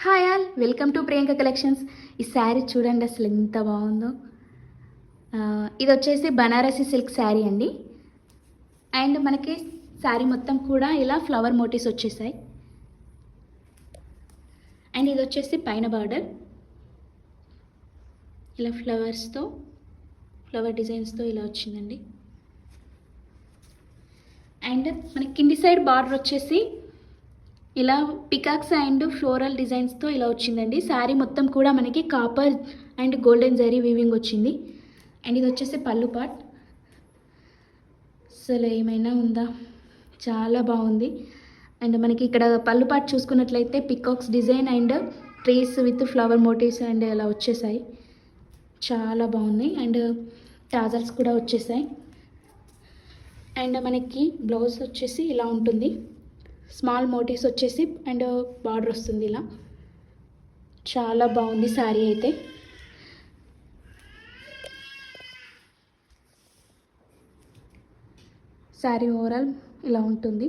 Hi all, welcome to Priyanka collections. ఈ శారీ చూడండి అసలు ఎంత బాగుందో. ఇది వచ్చేసి బనారసి సిల్క్ శారీ అండి. అండ్ మనకి శారీ మొత్తం కూడా ఇలా ఫ్లవర్ మోటివ్స్ వచ్చేసాయి. అండ్ ఇది వచ్చేసి పైన బార్డర్ ఇలా ఫ్లవర్ డిజైన్స్తో ఇలా వచ్చిందండి. అండ్ మనకి కింది సైడ్ బార్డర్ వచ్చేసి ఇలా పికాక్స్ అండ్ ఫ్లోరల్ డిజైన్స్తో ఇలా వచ్చిందండి. శారీ మొత్తం కూడా మనకి copper and golden zari weaving వచ్చింది. అండ్ ఇది వచ్చేసి పళ్ళు పార్ట్. అసలు ఏమైనా ఉందా, చాలా బాగుంది. అండ్ మనకి ఇక్కడ పళ్ళు పార్ట్ చూసుకున్నట్లయితే peacocks design and trees with flower motifs and ఇలా వచ్చేసాయి, చాలా బాగున్నాయి. అండ్ టాజల్స్ కూడా వచ్చేసాయి. అండ్ మనకి బ్లౌజ్ వచ్చేసి ఇలా ఉంటుంది, స్మాల్ మోటివ్స్ వచ్చేసి అండ్ బార్డర్ వస్తుంది ఇలా. చాలా బాగుంది శారీ అయితే. శారీ ఓవరాల్ ఇలా ఉంటుంది.